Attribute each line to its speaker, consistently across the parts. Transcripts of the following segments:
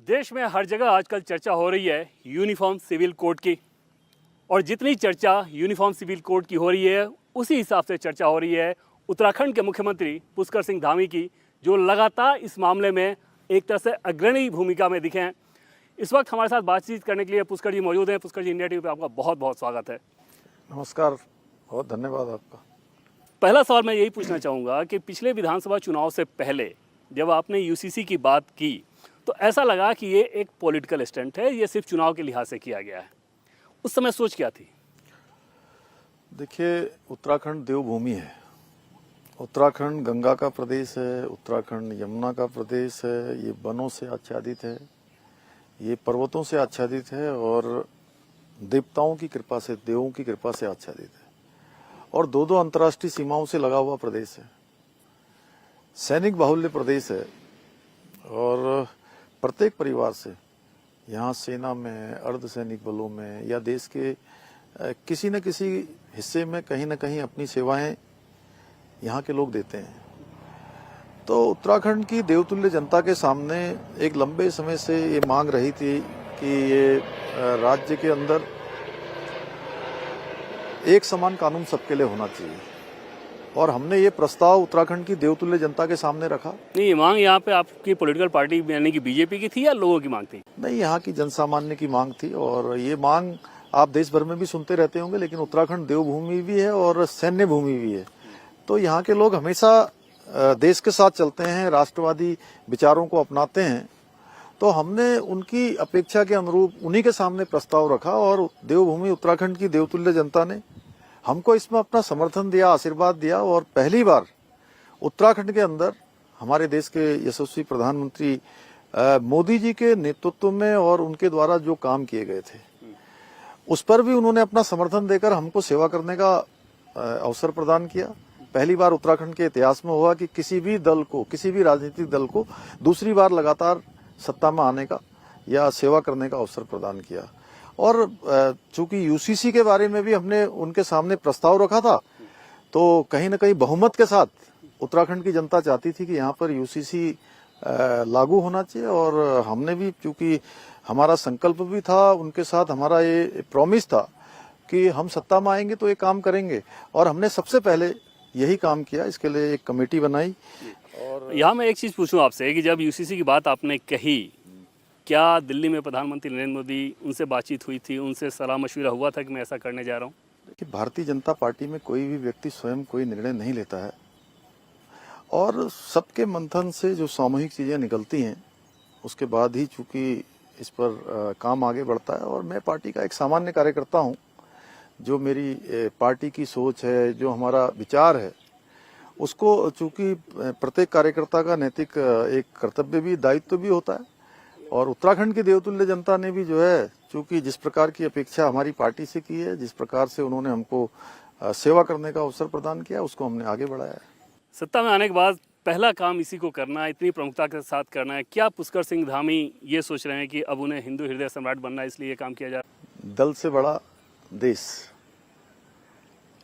Speaker 1: देश में हर जगह आजकल चर्चा हो रही है यूनिफॉर्म सिविल कोड की। और जितनी चर्चा यूनिफॉर्म सिविल कोड की हो रही है उसी हिसाब से चर्चा हो रही है उत्तराखंड के मुख्यमंत्री पुष्कर सिंह धामी की, जो लगातार इस मामले में एक तरह से अग्रणी भूमिका में दिखे हैं। इस वक्त हमारे साथ बातचीत करने के लिए पुष्कर जी मौजूद हैं। पुष्कर जी, इंडिया टीवी पे आपका बहुत बहुत स्वागत है।
Speaker 2: नमस्कार, बहुत धन्यवाद आपका।
Speaker 1: पहला सवाल मैं यही पूछना चाहूँगा कि पिछले विधानसभा चुनाव से पहले जब आपने यूसीसी की बात की तो ऐसा लगा कि ये एक पॉलिटिकल स्टंट है, ये सिर्फ चुनाव के लिहाज से किया गया है। उस समय सोच क्या थी?
Speaker 2: देखिए, उत्तराखंड देवभूमि है। उत्तराखंड गंगा का प्रदेश है, उत्तराखंड यमुना का प्रदेश है। ये वनों से आच्छादित है, ये पर्वतों से आच्छादित है और देवताओं की कृपा से, देवों की कृपा से आच्छादित है। और दो अंतर्राष्ट्रीय सीमाओं से लगा हुआ प्रदेश है। सैनिक बाहुल्य प्रदेश है और प्रत्येक परिवार से, यहाँ सेना में, अर्धसैनिक बलों में या देश के किसी न किसी हिस्से में कहीं न कहीं अपनी सेवाएं यहाँ के लोग देते हैं। तो उत्तराखंड की देवतुल्य जनता के सामने एक लंबे समय से ये मांग रही थी कि ये राज्य के अंदर एक समान कानून सबके लिए होना चाहिए। और हमने ये प्रस्ताव उत्तराखंड की देवतुल्य जनता के सामने रखा।
Speaker 1: नहीं, ये मांग यहाँ पे आपकी पॉलिटिकल पार्टी यानी कि बीजेपी की थी या लोगों की मांग थी?
Speaker 2: नहीं, यहाँ की जनसामान्य की मांग थी। और ये मांग आप देश भर में भी सुनते रहते होंगे, लेकिन उत्तराखंड देवभूमि भी है और सैन्य भूमि भी है। तो यहाँ के लोग हमेशा देश के साथ चलते हैं, राष्ट्रवादी विचारों को अपनाते हैं। तो हमने उनकी अपेक्षा के अनुरूप उन्हीं के सामने प्रस्ताव रखा और देवभूमि उत्तराखंड की देवतुल्य जनता ने हमको इसमें अपना समर्थन दिया, आशीर्वाद दिया। और पहली बार उत्तराखंड के अंदर हमारे देश के यशस्वी प्रधानमंत्री मोदी जी के नेतृत्व में और उनके द्वारा जो काम किए गए थे उस पर भी उन्होंने अपना समर्थन देकर हमको सेवा करने का अवसर प्रदान किया। पहली बार उत्तराखंड के इतिहास में हुआ कि किसी भी दल को, किसी भी राजनीतिक दल को दूसरी बार लगातार सत्ता में आने का या सेवा करने का अवसर प्रदान किया। और चूंकि यूसीसी के बारे में भी हमने उनके सामने प्रस्ताव रखा था, तो कहीं न कहीं बहुमत के साथ उत्तराखंड की जनता चाहती थी कि यहाँ पर यूसीसी लागू होना चाहिए। और हमने भी, चूंकि हमारा संकल्प भी था उनके साथ, हमारा ये प्रॉमिस था कि हम सत्ता में आएंगे तो ये काम करेंगे। और हमने सबसे पहले यही काम किया, इसके लिए एक कमेटी बनाई।
Speaker 1: और यहाँ मैं एक चीज़ पूछूं आपसे कि जब यूसीसी की बात आपने कही, क्या दिल्ली में प्रधानमंत्री नरेंद्र मोदी उनसे बातचीत हुई थी, उनसे सलाह मशविरा हुआ था कि मैं ऐसा करने जा रहा हूँ?
Speaker 2: देखिए, भारतीय जनता पार्टी में कोई भी व्यक्ति स्वयं कोई निर्णय नहीं लेता है और सबके मंथन से जो सामूहिक चीजें निकलती हैं उसके बाद ही चूंकि इस पर काम आगे बढ़ता है। और मैं पार्टी का एक सामान्य कार्यकर्ता हूं। जो मेरी पार्टी की सोच है, जो हमारा विचार है, उसको चूंकि प्रत्येक कार्यकर्ता का नैतिक एक कर्तव्य भी, दायित्व भी होता है। और उत्तराखंड की देवतुल्य जनता ने भी जो है, चूंकि जिस प्रकार की अपेक्षा हमारी पार्टी से की है, जिस प्रकार से उन्होंने हमको सेवा करने का अवसर प्रदान किया, उसको हमने आगे बढ़ाया है।
Speaker 1: सत्ता में आने के बाद पहला काम इसी को करना है, इतनी प्रमुखता के साथ करना है। क्या पुष्कर सिंह धामी ये सोच रहे हैं कि अब उन्हें हिंदू हृदय सम्राट बनना है, इसलिए ये काम किया जा रहा है?
Speaker 2: दल से बड़ा देश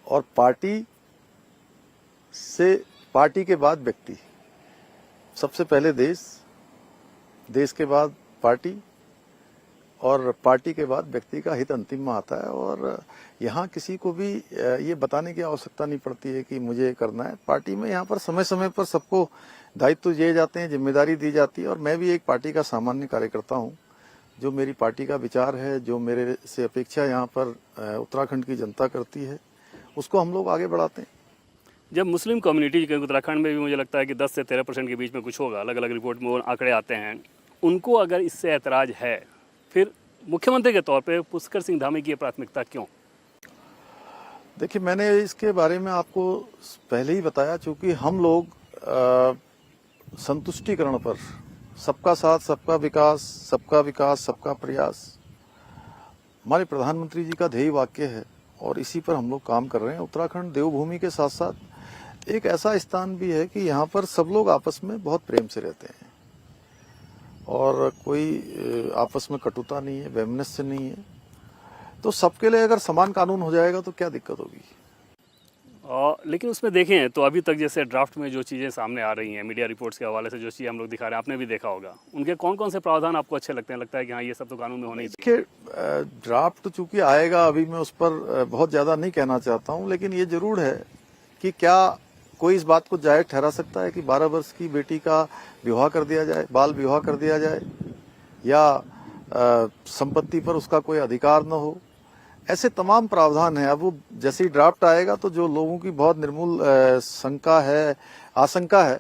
Speaker 2: और पार्टी से, पार्टी के बाद व्यक्ति। सबसे पहले देश, देश के बाद पार्टी और पार्टी के बाद व्यक्ति का हित अंतिम में आता है। और यहाँ किसी को भी ये बताने की आवश्यकता नहीं पड़ती है कि मुझे करना है। पार्टी में यहाँ पर समय समय पर सबको दायित्व दिए जाते हैं, जिम्मेदारी दी जाती है। और मैं भी एक पार्टी का सामान्य कार्यकर्ता हूँ। जो मेरी पार्टी का विचार है, जो मेरे से अपेक्षा यहाँ पर उत्तराखंड की जनता करती है, उसको हम लोग आगे बढ़ाते हैं।
Speaker 1: जब मुस्लिम कम्युनिटी के उत्तराखंड में भी मुझे लगता है कि 10 से 13% के बीच में कुछ होगा, अलग अलग रिपोर्ट में वो आंकड़े आते हैं, उनको अगर इससे ऐतराज है, फिर मुख्यमंत्री के तौर पे पुष्कर सिंह धामी की प्राथमिकता क्यों?
Speaker 2: देखिए, मैंने इसके बारे में आपको पहले ही बताया। चूंकि हम लोग संतुष्टिकरण पर, सबका साथ, सबका विकास, सबका प्रयास, हमारे प्रधानमंत्री जी का ध्येय वाक्य है और इसी पर हम लोग काम कर रहे हैं। उत्तराखंड देवभूमि के साथ साथ एक ऐसा स्थान भी है कि यहाँ पर सब लोग आपस में बहुत प्रेम से रहते हैं और कोई आपस में कटुता नहीं है, वैमनस्य नहीं है। तो सबके लिए अगर समान कानून हो जाएगा तो क्या दिक्कत होगी?
Speaker 1: लेकिन उसमें देखें तो अभी तक जैसे ड्राफ्ट में जो चीज़ें सामने आ रही हैं, मीडिया रिपोर्ट्स के हवाले से जो चीज़ें हम लोग दिखा रहे हैं, आपने भी देखा होगा, उनके कौन कौन से प्रावधान आपको अच्छे लगते हैं? लगता है कि हाँ ये सब तो कानून में होने ही चाहिए।
Speaker 2: देखिए, ड्राफ्ट चूंकि आएगा, अभी मैं उस पर बहुत ज्यादा नहीं कहना चाहता हूं, लेकिन ये जरूर है कि क्या कोई इस बात को जायज ठहरा सकता है कि 12 वर्ष की बेटी का विवाह कर दिया जाए, बाल विवाह कर दिया जाए, या संपत्ति पर उसका कोई अधिकार न हो। ऐसे तमाम प्रावधान हैं। अब वो जैसे ही ड्राफ्ट आएगा तो जो लोगों की बहुत निर्मूल शंका है, आशंका है,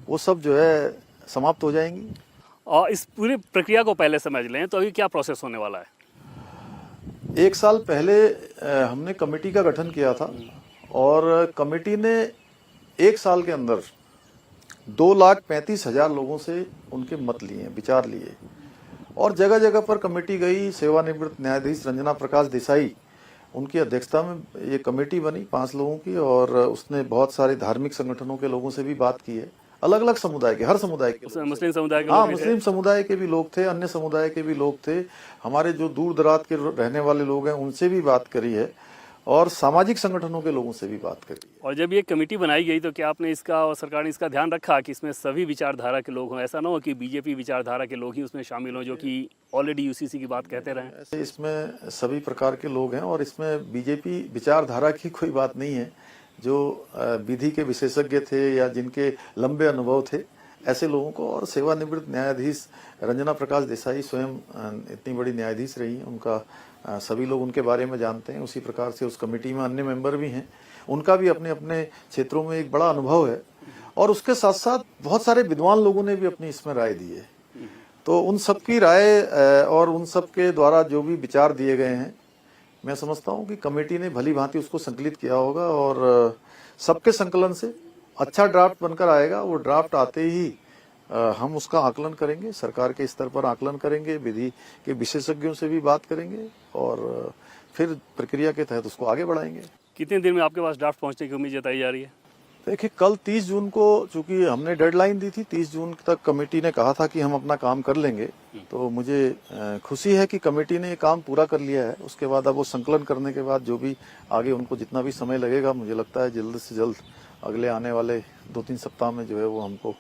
Speaker 2: वो सब जो है समाप्त हो जाएंगी।
Speaker 1: और इस पूरी प्रक्रिया को पहले समझ लें तो अभी क्या प्रोसेस होने वाला है?
Speaker 2: 1 साल पहले हमने कमेटी का गठन किया था और कमेटी ने 1 साल के अंदर 2,35,000 लोगों से उनके मत लिए, विचार लिए, और जगह जगह पर कमेटी गई। सेवानिवृत्त न्यायाधीश रंजना प्रकाश देसाई, उनकी अध्यक्षता में ये कमेटी बनी 5 लोगों की, और उसने बहुत सारे धार्मिक संगठनों के लोगों से भी बात की है, अलग अलग समुदाय के, हर समुदाय के,
Speaker 1: उसमें मुस्लिम समुदाय के
Speaker 2: हाँ,
Speaker 1: लोग भी थे?
Speaker 2: मुस्लिम समुदाय के भी लोग थे, अन्य समुदाय के भी लोग थे, हमारे जो दूर दराज के रहने वाले लोग हैं उनसे भी बात करी है, और सामाजिक संगठनों के लोगों से भी बात करी है।
Speaker 1: और जब ये कमेटी बनाई गई तो क्या आपने इसका और सरकार ने इसका ध्यान रखा कि इसमें सभी विचारधारा के लोग हों? ऐसा ना हो कि बीजेपी विचारधारा के लोग ही उसमें शामिल हों, जो कि ऑलरेडी यूसीसी की बात कहते रहे।
Speaker 2: ऐसे इसमें सभी प्रकार के लोग हैं, और इसमें बीजेपी विचारधारा की कोई बात नहीं है। जो विधि के विशेषज्ञ थे या जिनके लंबे अनुभव थे, ऐसे लोगों को, और सेवानिवृत्त न्यायाधीश रंजना प्रकाश देसाई स्वयं इतनी बड़ी न्यायाधीश रही हैं, उनका सभी लोग उनके बारे में जानते हैं। उसी प्रकार से उस कमेटी में अन्य मेंबर भी हैं, उनका भी अपने अपने क्षेत्रों में एक बड़ा अनुभव है, और उसके साथ साथ बहुत सारे विद्वान लोगों ने भी अपनी इसमें राय दी है। तो उन सबकी राय और उन सब के द्वारा जो भी विचार दिए गए हैं, मैं समझता हूं कि कमेटी ने भली भांति उसको संकलित किया होगा, और सबके संकलन से अच्छा ड्राफ्ट बनकर आएगा। वो ड्राफ्ट आते ही हम उसका आकलन करेंगे, सरकार के स्तर पर आकलन करेंगे, विधि के विशेषज्ञों से भी बात करेंगे, और फिर प्रक्रिया के तहत उसको आगे बढ़ाएंगे।
Speaker 1: कितने दिन में आपके पास ड्राफ्ट पहुंचने की उम्मीद जताई जा रही है?
Speaker 2: देखिए, कल 30 जून को चूंकि हमने डेडलाइन दी थी, 30 जून तक कमेटी ने कहा था कि हम अपना काम कर लेंगे, तो मुझे खुशी है कि कमेटी ने ये काम पूरा कर लिया है। उसके बाद अब वो संकलन करने के बाद जो भी आगे उनको जितना भी समय लगेगा, मुझे लगता है जल्द से जल्द अगले आने वाले 2-3 सप्ताह में जो है वो हमको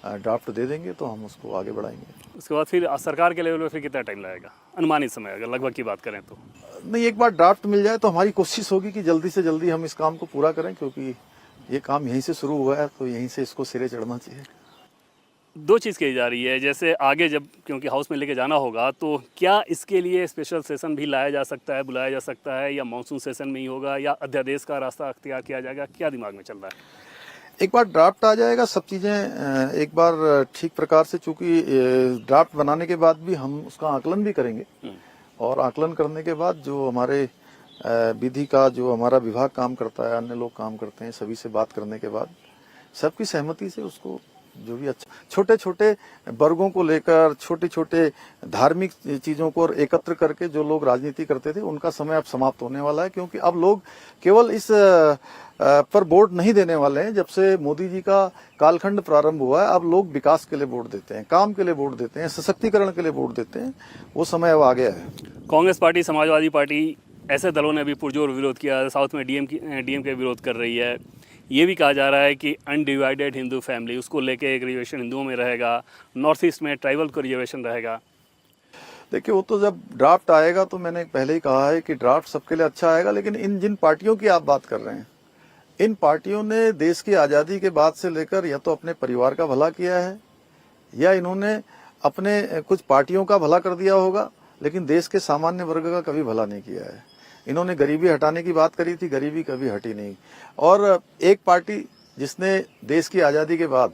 Speaker 2: ड्राफ्ट दे देंगे, तो हम उसको आगे बढ़ाएंगे।
Speaker 1: उसके बाद फिर सरकार के लेवल पे फिर कितना टाइम लगेगा अनुमानित समय, अगर लगभग की बात करें तो?
Speaker 2: नहीं, एक बार ड्राफ्ट मिल जाए तो हमारी कोशिश होगी कि जल्दी से जल्दी हम इस काम को पूरा करें, क्योंकि ये काम यहीं से शुरू हुआ है, तो यहीं से इसको सिरे चढ़ना चाहिए।
Speaker 1: 2 चीज़ कही जा रही है, जैसे आगे जब क्योंकि हाउस में लेके जाना होगा, तो क्या इसके लिए स्पेशल सेशन भी लाया जा सकता है, बुलाया जा सकता है, या मानसून सेशन में ही होगा, या अध्यादेश का रास्ता अख्तियार किया जाएगा? क्या दिमाग में चल रहा है?
Speaker 2: एक बार ड्राफ्ट आ जाएगा, सब चीजें एक बार ठीक प्रकार से, चूंकि ड्राफ्ट बनाने के बाद भी हम उसका आकलन भी करेंगे, और आकलन करने के बाद जो हमारे विधि का जो हमारा विभाग काम करता है, अन्य लोग काम करते हैं, सभी से बात करने के बाद सबकी सहमति से उसको जो भी अच्छा, छोटे छोटे वर्गों को लेकर, छोटे छोटे धार्मिक चीजों को एकत्र करके जो लोग राजनीति करते थे, उनका समय अब समाप्त होने वाला है। क्योंकि अब लोग केवल इस पर वोट नहीं देने वाले हैं। जब से मोदी जी का कालखंड प्रारंभ हुआ है, अब लोग विकास के लिए वोट देते हैं, काम के लिए वोट देते हैं, सशक्तिकरण के लिए वोट देते हैं। वो समय अब आ गया है।
Speaker 1: कांग्रेस पार्टी, समाजवादी पार्टी, ऐसे दलों ने भी पुरजोर विरोध किया। साउथ में डीएमके विरोध कर रही है। ये भी कहा जा रहा है कि अनडिवाइडेड हिंदू फैमिली, उसको लेके एक रिजर्वेशन हिंदुओं में रहेगा, नॉर्थ ईस्ट में ट्राइबल को रिजर्वेशन रहेगा।
Speaker 2: देखिए, वो तो जब ड्राफ्ट आएगा तो मैंने पहले ही कहा है कि ड्राफ्ट सबके लिए अच्छा आएगा, लेकिन इन जिन पार्टियों की आप बात कर रहे हैं, इन पार्टियों ने देश की आज़ादी के बाद से लेकर या तो अपने परिवार का भला किया है, या इन्होंने अपने कुछ पार्टियों का भला कर दिया होगा, लेकिन देश के सामान्य वर्ग का कभी भला नहीं किया है। इन्होंने गरीबी हटाने की बात करी थी, गरीबी कभी हटी नहीं। और एक पार्टी जिसने देश की आज़ादी के बाद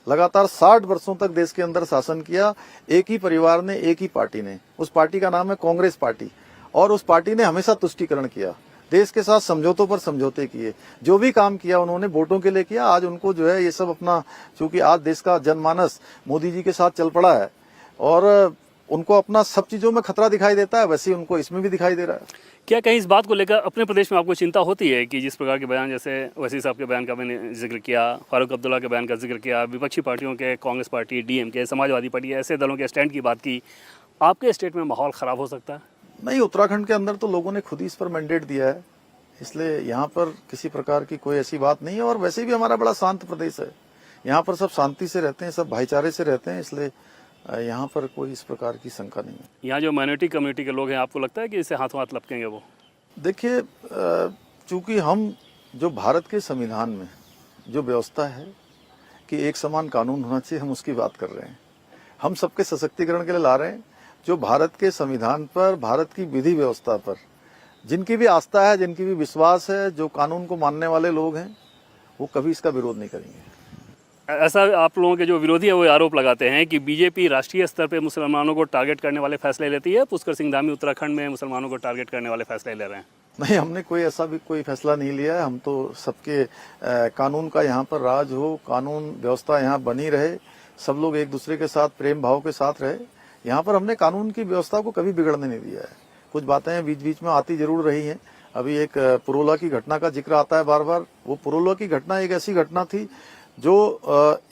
Speaker 2: लगातार 60 वर्षों तक देश के अंदर शासन किया, एक ही परिवार ने, एक ही पार्टी ने, उस पार्टी का नाम है कांग्रेस पार्टी, और उस पार्टी ने हमेशा तुष्टीकरण किया, देश के साथ समझौतों पर समझौते किए, जो भी काम किया उन्होंने वोटों के लिए किया। आज उनको जो है ये सब अपना, चूंकि आज देश का जनमानस मोदी जी के साथ चल पड़ा है और उनको अपना सब चीजों में खतरा दिखाई देता है, वैसे ही उनको इसमें भी दिखाई दे रहा है।
Speaker 1: क्या कहीं इस बात को लेकर अपने प्रदेश में आपको चिंता होती है कि जिस प्रकार के बयान, जैसे वसीम साहब के बयान का मैंने जिक्र किया, फारूक अब्दुल्ला के बयान का जिक्र किया, विपक्षी पार्टियों के, Congress party, DMK, Samajwadi party, ऐसे दलों के स्टैंड की बात की, आपके स्टेट में माहौल खराब हो सकता है?
Speaker 2: नहीं, उत्तराखंड के अंदर तो लोगों ने खुद ही इस पर मैंडेट दिया है। इसलिए यहाँ पर किसी प्रकार की कोई ऐसी बात नहीं है। और वैसे भी हमारा बड़ा शांत प्रदेश है, यहाँ पर सब शांति से रहते हैं, सब भाईचारे से रहते हैं, इसलिए यहाँ पर कोई इस प्रकार की शंका नहीं है।
Speaker 1: यहाँ जो माइनॉरिटी कम्युनिटी के लोग हैं, आपको लगता है कि इससे हाथों हाथ लपकेंगे वो?
Speaker 2: देखिए, चूंकि हम जो भारत के संविधान में जो व्यवस्था है कि एक समान कानून होना चाहिए, हम उसकी बात कर रहे हैं। हम सबके सशक्तिकरण के लिए ला रहे हैं। जो भारत के संविधान पर, भारत की विधि व्यवस्था पर जिनकी भी आस्था है, जिनकी भी विश्वास है, जो कानून को मानने वाले लोग हैं, वो कभी इसका विरोध नहीं करेंगे।
Speaker 1: ऐसा आप लोगों के जो विरोधी है वो आरोप लगाते हैं कि बीजेपी राष्ट्रीय स्तर पे मुसलमानों को टारगेट करने वाले फैसले लेती है, पुष्कर सिंह धामी उत्तराखंड में मुसलमानों को टारगेट करने वाले फैसले ले रहे हैं।
Speaker 2: नहीं, हमने कोई ऐसा भी कोई फैसला नहीं लिया है। हम तो सबके कानून का यहाँ पर राज हो, कानून व्यवस्था यहाँ बनी रहे, सब लोग एक दूसरे के साथ प्रेम भाव के साथ रहे। यहाँ पर हमने कानून की व्यवस्था को कभी बिगड़ने नहीं दिया है। कुछ बातें बीच बीच में आती जरूर रही हैं। अभी एक पुरोला की घटना का जिक्र आता है बार बार। वो पुरोला की घटना एक ऐसी घटना थी जो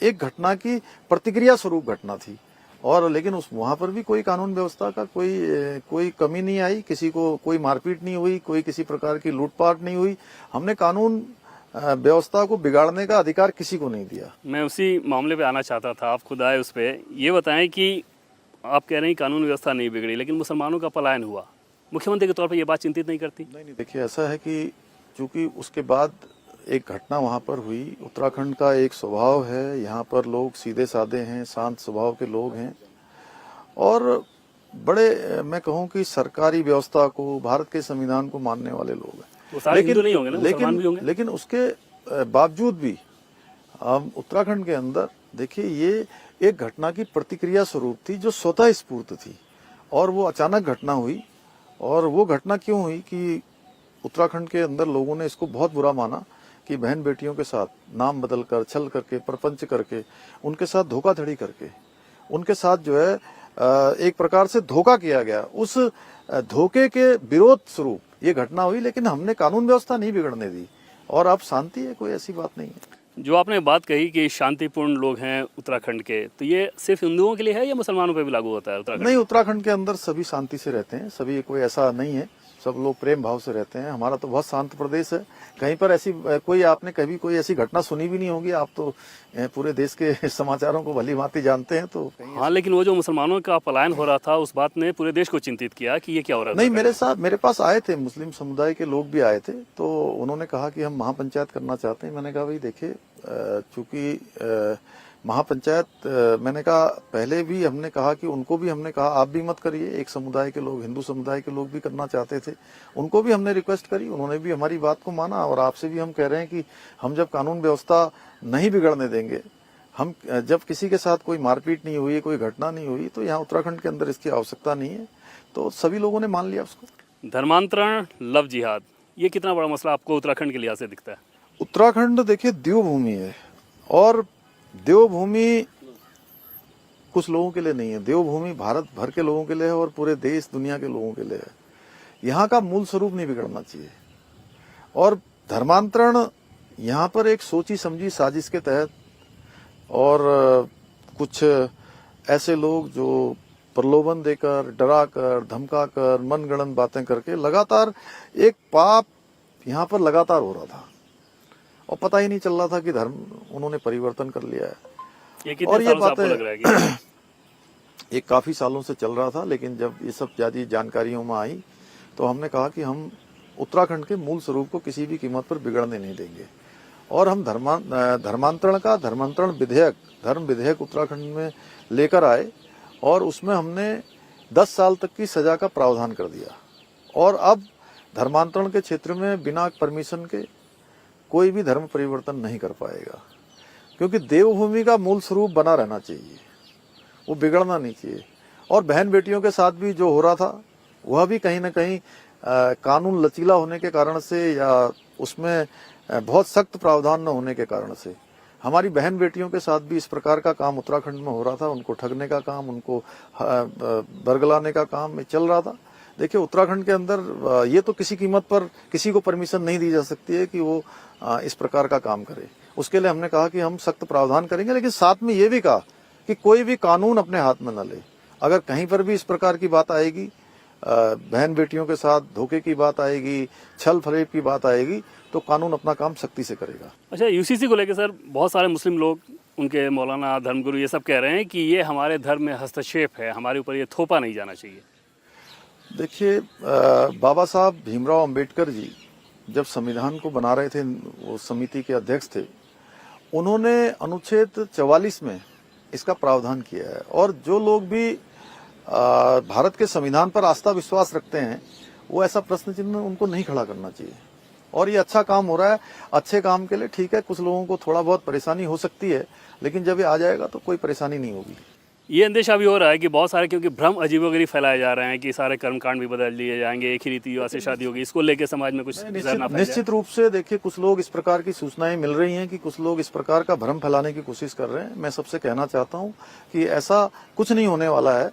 Speaker 2: एक घटना की प्रतिक्रिया स्वरूप घटना थी, और लेकिन उस वहां पर भी कोई कानून व्यवस्था का कोई कमी नहीं आई, किसी को कोई मारपीट नहीं हुई, कोई किसी प्रकार की लूटपाट नहीं हुई। हमने कानून व्यवस्था को बिगाड़ने का अधिकार किसी को नहीं दिया।
Speaker 1: मैं उसी मामले पे आना चाहता था, आप खुद आए उस पर। ये बताएं कि आप कह रहे हैं कानून व्यवस्था नहीं बिगड़ी, लेकिन मुसलमानों का पलायन हुआ, मुख्यमंत्री के तौर पर ये बात चिंतित नहीं करती?
Speaker 2: नहीं, देखिए, ऐसा है कि चूंकि उसके बाद एक घटना वहां पर हुई। उत्तराखंड का एक स्वभाव है, यहाँ पर लोग सीधे साधे हैं, शांत स्वभाव के लोग हैं, और बड़े मैं कहूँ कि सरकारी व्यवस्था को, भारत के संविधान को मानने वाले लोग हैं।
Speaker 1: वो सारे हिंदू नहीं होंगे ना, मुसलमान भी होंगे।
Speaker 2: लेकिन उसके बावजूद भी हम उत्तराखंड के अंदर देखिए, ये एक घटना की प्रतिक्रिया स्वरूप थी जो स्वतः स्फूर्त थी, और वो अचानक घटना हुई। और वो घटना क्यों हुई कि उत्तराखंड के अंदर लोगों ने इसको बहुत बुरा माना कि बहन बेटियों के साथ नाम बदलकर, छल करके, प्रपंच करके, उनके साथ धोखाधड़ी करके, उनके साथ जो है एक प्रकार से धोखा किया गया। उस धोखे के विरोध स्वरूप ये घटना हुई, लेकिन हमने कानून व्यवस्था नहीं बिगड़ने दी, और अब शांति है, कोई ऐसी बात नहीं है।
Speaker 1: जो आपने बात कही कि शांतिपूर्ण लोग हैं उत्तराखंड के, तो ये सिर्फ हिंदुओं के लिए है या मुसलमानों पे भी लागू होता है उत्तराखंड?
Speaker 2: नहीं, उत्तराखंड के अंदर सभी शांति से रहते हैं, सभी, कोई ऐसा नहीं है, सब लोग प्रेम भाव से रहते हैं। हमारा तो बहुत शांत प्रदेश है, कहीं पर ऐसी कोई, आपने कभी कोई ऐसी घटना सुनी भी नहीं होगी। आप तो पूरे देश के समाचारों को भली भांति जानते हैं। तो
Speaker 1: हाँ, लेकिन वो जो मुसलमानों का पलायन हो रहा था, उस बात ने पूरे देश को चिंतित किया कि ये क्या हो रहा है।
Speaker 2: नहीं, मेरे पास आए थे, मुस्लिम समुदाय के लोग भी आए थे, तो उन्होंने कहा कि हम महापंचायत करना चाहते हैं। मैंने कहा भाई देखिए, चूंकि महापंचायत, मैंने कहा पहले भी हमने कहा कि उनको भी हमने कहा आप भी मत करिए। एक समुदाय के लोग, हिंदू समुदाय के लोग भी करना चाहते थे, उनको भी हमने रिक्वेस्ट करी, उन्होंने भी हमारी बात को माना। और आपसे भी हम कह रहे हैं कि हम जब कानून व्यवस्था नहीं बिगड़ने देंगे, हम जब किसी के साथ कोई मारपीट नहीं हुई, कोई घटना नहीं हुई, तो यहाँ उत्तराखंड के अंदर इसकी आवश्यकता नहीं है। तो सभी लोगों ने मान लिया उसको।
Speaker 1: धर्मांतरण, लव जिहाद, ये कितना बड़ा मसला आपको उत्तराखंड के लिहाज से दिखता है?
Speaker 2: उत्तराखंड देखिए देवभूमि है, और देवभूमि कुछ लोगों के लिए नहीं है, देवभूमि भारत भर के लोगों के लिए है, और पूरे देश दुनिया के लोगों के लिए है। यहाँ का मूल स्वरूप नहीं बिगड़ना चाहिए। और धर्मांतरण यहाँ पर एक सोची समझी साजिश के तहत, और कुछ ऐसे लोग जो प्रलोभन देकर, डराकर, धमकाकर, मनगढ़ंत बातें करके लगातार एक पाप यहाँ पर लगातार हो रहा था, और पता ही नहीं चल रहा था कि धर्म उन्होंने परिवर्तन कर लिया है।
Speaker 1: और ये बातें लग रहा है कि
Speaker 2: ये काफी सालों से चल रहा था, लेकिन जब ये सब ज्यादा जानकारियों में आई तो हमने कहा कि हम उत्तराखंड के मूल स्वरूप को किसी भी कीमत पर बिगड़ने नहीं देंगे। और हम धर्मांतरण विधेयक, धर्म विधेयक उत्तराखंड में लेकर आए, और उसमें हमने 10 साल तक की सजा का प्रावधान कर दिया। और अब धर्मांतरण के क्षेत्र में बिना परमिशन के कोई भी धर्म परिवर्तन नहीं कर पाएगा, क्योंकि देवभूमि का मूल स्वरूप बना रहना चाहिए, वो बिगड़ना नहीं चाहिए। और बहन बेटियों के साथ भी जो हो रहा था, वह भी कहीं ना कहीं कानून लचीला होने के कारण से, या उसमें बहुत सख्त प्रावधान न होने के कारण से, हमारी बहन बेटियों के साथ भी इस प्रकार का काम उत्तराखंड में हो रहा था। उनको ठगने का काम, उनको बरगलाने का काम चल रहा था। देखिए, उत्तराखंड के अंदर ये तो किसी कीमत पर किसी को परमिशन नहीं दी जा सकती है कि वो इस प्रकार का काम करे। उसके लिए हमने कहा कि हम सख्त प्रावधान करेंगे, लेकिन साथ में ये भी कहा कि कोई भी कानून अपने हाथ में न ले। अगर कहीं पर भी इस प्रकार की बात आएगी बहन बेटियों के साथ धोखे की बात आएगी, छल फरेब की बात आएगी, तो कानून अपना काम सख्ती से करेगा।
Speaker 1: अच्छा, यूसीसी को लेकर सर बहुत सारे मुस्लिम लोग, उनके मौलाना, धर्मगुरु, ये सब कह रहे हैं कि ये हमारे धर्म में हस्तक्षेप है, हमारे ऊपर ये थोपा नहीं जाना चाहिए।
Speaker 2: देखिए, बाबा साहब भीमराव अंबेडकर जी जब संविधान को बना रहे थे, वो समिति के अध्यक्ष थे, उन्होंने अनुच्छेद 44 में इसका प्रावधान किया है। और जो लोग भी भारत के संविधान पर आस्था विश्वास रखते हैं, वो ऐसा प्रश्न चिन्ह उनको नहीं खड़ा करना चाहिए। और ये अच्छा काम हो रहा है, अच्छे काम के लिए ठीक है। कुछ लोगों को थोड़ा बहुत परेशानी हो सकती है, लेकिन जब ये आ जाएगा तो कोई परेशानी नहीं होगी।
Speaker 1: ये अंदेशा भी हो रहा है कि बहुत सारे, क्योंकि भ्रम अजीबोगरीब फैलाए जा रहे हैं कि सारे कर्मकांड भी बदल दिए जाएंगे, एक ही रीति रिवाज से शादी होगी, इसको लेकर समाज में कुछ
Speaker 2: निश्चित रूप से देखिए, कुछ लोग इस प्रकार की सूचनाएं मिल रही हैं कि कुछ लोग इस प्रकार का भ्रम फैलाने की कोशिश कर रहे हैं। मैं सबसे कहना चाहता हूं कि ऐसा कुछ नहीं होने वाला है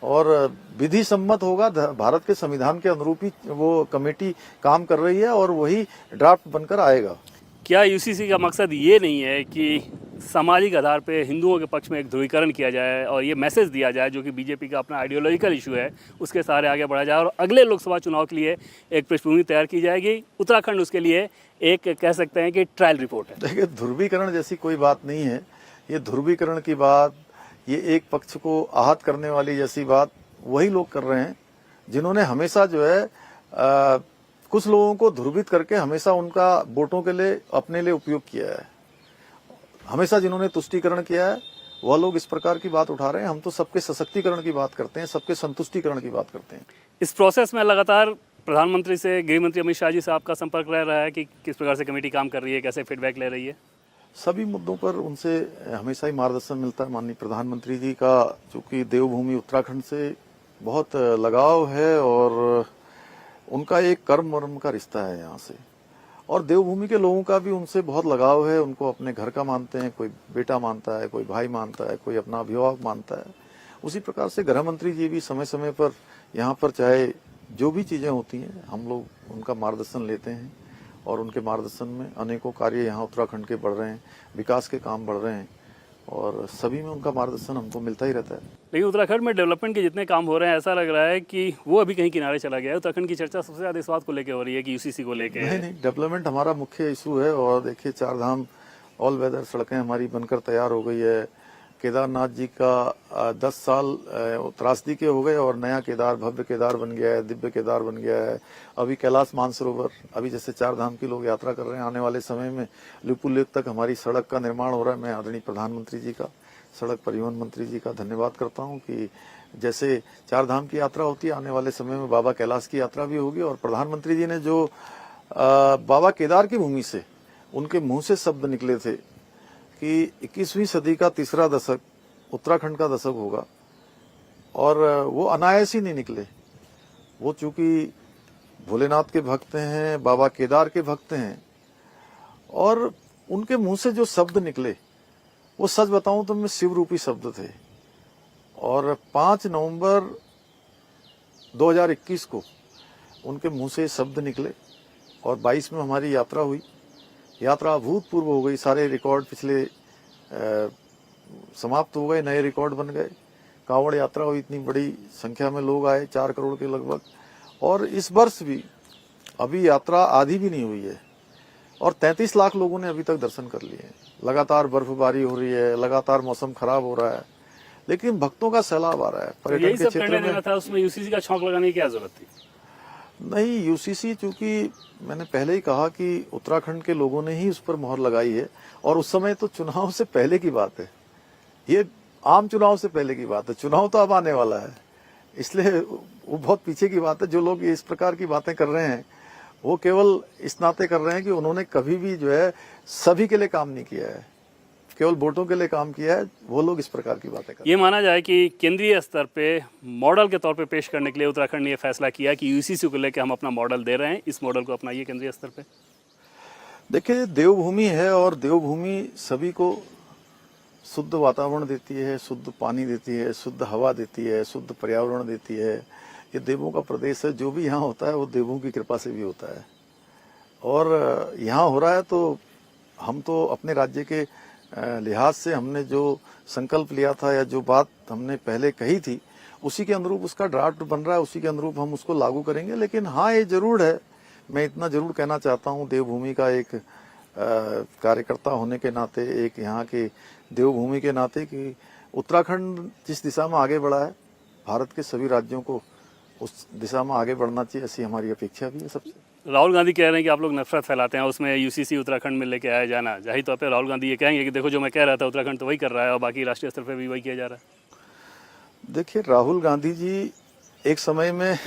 Speaker 2: और विधि सम्मत होगा। भारत के संविधान के अनुरूप ही वो कमेटी काम कर रही है और वही ड्राफ्ट बनकर आएगा।
Speaker 1: क्या यूसीसी का मकसद ये नहीं है कि सामाजिक आधार पे हिंदुओं के पक्ष में एक ध्रुवीकरण किया जाए और ये मैसेज दिया जाए, जो कि बीजेपी का अपना आइडियोलॉजिकल इशू है, उसके सहारे आगे बढ़ा जाए और अगले लोकसभा चुनाव के लिए एक पृष्ठभूमि तैयार की जाएगी? उत्तराखंड उसके लिए एक, कह सकते हैं कि ट्रायल रिपोर्ट है।
Speaker 2: देखिए, ध्रुवीकरण जैसी कोई बात नहीं है। ये ध्रुवीकरण की बात, ये एक पक्ष को आहत करने वाली जैसी बात वही लोग कर रहे हैं जिन्होंने हमेशा जो है कुछ लोगों को ध्रुवित करके हमेशा उनका वोटों के लिए अपने लिए उपयोग किया है। हमेशा जिन्होंने तुष्टीकरण किया है वह लोग इस प्रकार की बात उठा रहे हैं। हम तो सबके सशक्तिकरण की बात करते हैं, सबके संतुष्टिकरण की बात करते हैं।
Speaker 1: इस प्रोसेस में लगातार प्रधानमंत्री से, गृह मंत्री अमित शाह जी से आपका संपर्क रह रहा है कि किस प्रकार से कमेटी काम कर रही है, कैसे फीडबैक ले रही है?
Speaker 2: सभी मुद्दों पर उनसे हमेशा ही मार्गदर्शन मिलता है। माननीय प्रधानमंत्री जी का चूंकि देवभूमि उत्तराखंड से बहुत लगाव है और उनका एक कर्म वर्म का रिश्ता है यहाँ से, और देवभूमि के लोगों का भी उनसे बहुत लगाव है। उनको अपने घर का मानते हैं, कोई बेटा मानता है, कोई भाई मानता है, कोई अपना अभिभावक मानता है। उसी प्रकार से गृह मंत्री जी भी समय समय पर यहाँ पर चाहे जो भी चीजें होती हैं, हम लोग उनका मार्गदर्शन लेते हैं और उनके मार्गदर्शन में अनेकों कार्य यहाँ उत्तराखंड के बढ़ रहे हैं, विकास के काम बढ़ रहे हैं और सभी में उनका मार्गदर्शन हमको मिलता ही रहता है।
Speaker 1: लेकिन उत्तराखंड में डेवलपमेंट के जितने काम हो रहे हैं, ऐसा लग रहा है कि वो अभी कहीं किनारे चला गया है। उत्तराखंड की चर्चा सबसे ज्यादा इस बात को लेकर हो रही है कि यूसीसी को लेकर।
Speaker 2: नहीं, डेवलपमेंट हमारा मुख्य इशू है। और देखिए, चारधाम ऑल वेदर सड़कें हमारी बनकर तैयार हो गई है। केदारनाथ जी का 10 साल त्रासदी के हो गए और नया केदार, भव्य केदार बन गया है, दिव्य केदार बन गया है। अभी कैलाश मानसरोवर, अभी जैसे चारधाम की लोग यात्रा कर रहे हैं, आने वाले समय में लिपुलेख तक हमारी सड़क का निर्माण हो रहा है। मैं आदरणीय प्रधानमंत्री जी का, सड़क परिवहन मंत्री जी का धन्यवाद करता हूं कि जैसे चारधाम की यात्रा होती है, आने वाले समय में बाबा कैलाश की यात्रा भी होगी। और प्रधानमंत्री जी ने जो बाबा केदार की भूमि से उनके मुंह से शब्द निकले थे कि 21वीं सदी का तीसरा दशक उत्तराखंड का दशक होगा, और वो अनायास ही नहीं निकले। वो चूंकि भोलेनाथ के भक्त हैं, बाबा केदार के भक्त हैं, और उनके मुंह से जो शब्द निकले वो सच बताऊं तो मैं शिव रूपी शब्द थे। और 5 नवंबर 2021 को उनके मुंह से शब्द निकले और 22 में हमारी यात्रा हुई। यात्रा अभूतपूर्व हो गई। सारे रिकॉर्ड पिछले समाप्त हो गए, नए रिकॉर्ड बन गए। कांवड़ यात्रा हुई, इतनी बड़ी संख्या में लोग आए, 4 करोड़ के लगभग। और इस वर्ष भी अभी यात्रा आधी भी नहीं हुई है और 33 लाख लोगों ने अभी तक दर्शन कर लिए। लगातार बर्फबारी हो रही है, लगातार मौसम खराब हो रहा है, लेकिन भक्तों का सैलाब आ रहा है। पर्यटन के क्षेत्र में
Speaker 1: था, उसमें यूसीसी का छौंक लगाने की क्या जरूरत थी?
Speaker 2: नहीं, यूसीसी, चूंकि मैंने पहले ही कहा कि उत्तराखंड के लोगों ने ही उस पर मोहर लगाई है, और उस समय तो चुनाव से पहले की बात है। ये आम चुनाव से पहले की बात है, चुनाव तो अब आने वाला है, इसलिए वो बहुत पीछे की बात है। जो लोग इस प्रकार की बातें कर रहे हैं वो केवल इस नाते कर रहे हैं कि उन्होंने कभी भी जो है सभी के लिए काम नहीं किया है, केवल वोटों के लिए काम किया है। वो लोग इस प्रकार की बातें कर रहे हैं।
Speaker 1: ये माना जाए कि केंद्रीय स्तर पे मॉडल के तौर पे पेश करने के लिए उत्तराखंड ने यह फैसला किया कि यूसीसी को लेकर हम अपना मॉडल दे रहे हैं, इस मॉडल को अपनाइए केंद्रीय स्तर पे।
Speaker 2: देखिए, देवभूमि है और देवभूमि सभी को शुद्ध वातावरण देती है, शुद्ध पानी देती है, शुद्ध हवा देती है, शुद्ध पर्यावरण देती है। ये देवों का प्रदेश है। जो भी यहाँ होता है वो देवों की कृपा से भी होता है, और यहाँ हो रहा है तो हम तो अपने राज्य के लिहाज से हमने जो संकल्प लिया था या जो बात हमने पहले कही थी उसी के अनुरूप उसका ड्राफ्ट बन रहा है, उसी के अनुरूप हम उसको लागू करेंगे। लेकिन हाँ, ये जरूर है, मैं इतना जरूर कहना चाहता हूँ देवभूमि का एक कार्यकर्ता होने के नाते, एक यहाँ के देवभूमि के नाते, कि उत्तराखंड जिस दिशा में आगे बढ़ा है, भारत के सभी राज्यों को उस दिशा में आगे बढ़ना चाहिए, ऐसी हमारी अपेक्षा भी है सबसे।
Speaker 1: राहुल गांधी कह रहे हैं कि आप लोग नफरत फैलाते हैं, उसमें यूसीसी उत्तराखंड में लेके आया जाना। जाहिर तौर पे राहुल गांधी ये कहेंगे कि देखो जो मैं कह रहा था उत्तराखंड तो वही कर रहा है और बाकी राष्ट्रीय स्तर पे भी वही किया जा रहा है।
Speaker 2: देखिए, राहुल गांधी जी एक समय में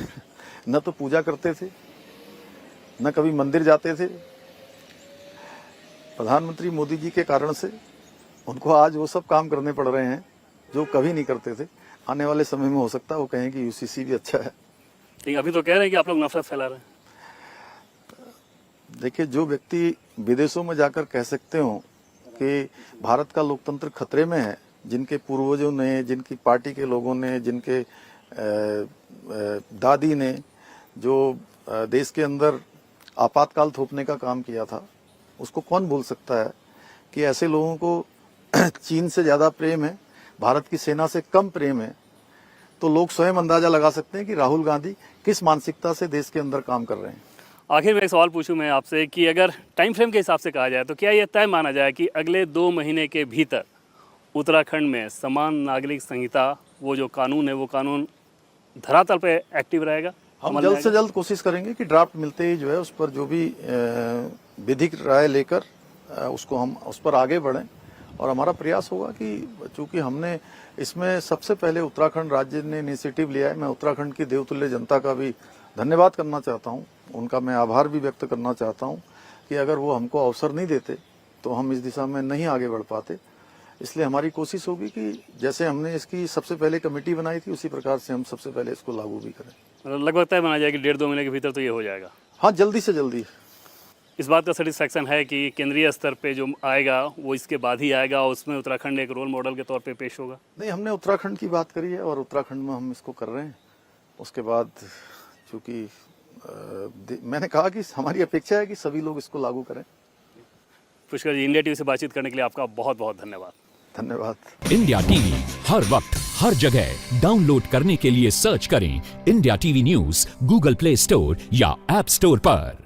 Speaker 2: न तो पूजा करते थे, न कभी मंदिर जाते थे। प्रधानमंत्री मोदी जी के कारण से उनको आज वो सब काम करने पड़ रहे हैं जो कभी नहीं करते थे। आने वाले समय में हो सकता है वो कहें कि यूसीसी भी अच्छा है।
Speaker 1: लेकिन अभी तो कह रहे हैं कि आप लोग नफरत फैला रहे हैं।
Speaker 2: देखिए, जो व्यक्ति विदेशों में जाकर कह सकते हो कि भारत का लोकतंत्र खतरे में है, जिनके पूर्वजों ने, जिनकी पार्टी के लोगों ने, जिनके दादी ने जो देश के अंदर आपातकाल थोपने का काम किया था, उसको कौन भूल सकता है कि ऐसे लोगों को चीन से ज्यादा प्रेम है, भारत की सेना से कम प्रेम है। तो लोग स्वयं अंदाजा लगा सकते हैं कि राहुल गांधी किस मानसिकता से देश के अंदर काम कर रहे हैं।
Speaker 1: आखिर में एक सवाल पूछूं मैं आपसे कि अगर टाइम फ्रेम के हिसाब से कहा जाए तो क्या यह तय माना जाए कि अगले 2 महीने के भीतर उत्तराखंड में समान नागरिक संहिता, वो जो कानून है, वो कानून धरातल पे एक्टिव रहेगा?
Speaker 2: हम जल्द से जल्द कोशिश करेंगे कि ड्राफ्ट मिलते ही जो है उस पर जो भी विधिक राय लेकर उसको हम उस पर आगे बढ़ें। और हमारा प्रयास होगा कि चूंकि हमने इसमें सबसे पहले उत्तराखंड राज्य ने इनिशिएटिव लिया है, मैं उत्तराखंड की देवतुल्य जनता का भी धन्यवाद करना चाहता हूं, उनका मैं आभार भी व्यक्त करना चाहता हूं कि अगर वो हमको अवसर नहीं देते तो हम इस दिशा में नहीं आगे बढ़ पाते। इसलिए हमारी कोशिश होगी कि जैसे हमने इसकी सबसे पहले कमेटी बनाई थी, उसी प्रकार से हम सबसे पहले इसको लागू भी करें।
Speaker 1: लगभग तय माना जाए कि 1.5-2 महीने के भीतर तो ये हो जाएगा?
Speaker 2: हाँ, जल्दी से जल्दी।
Speaker 1: इस बात का सेटिस्फैक्शन है कि केंद्रीय स्तर पे जो आएगा वो इसके बाद ही आएगा, उसमें उत्तराखंड एक रोल मॉडल के तौर पे पेश होगा?
Speaker 2: नहीं, हमने उत्तराखंड की बात करी है और उत्तराखंड में हम इसको कर रहे हैं। उसके बाद चूंकि मैंने कहा कि हमारी अपेक्षा है कि सभी लोग इसको लागू करें।
Speaker 1: पुष्कर जी, इंडिया टीवी से बातचीत करने के लिए आपका बहुत बहुत धन्यवाद।
Speaker 2: धन्यवाद।
Speaker 3: इंडिया टीवी हर वक्त हर जगह डाउनलोड करने के लिए सर्च करें India TV news Google play store या ऐप स्टोर पर।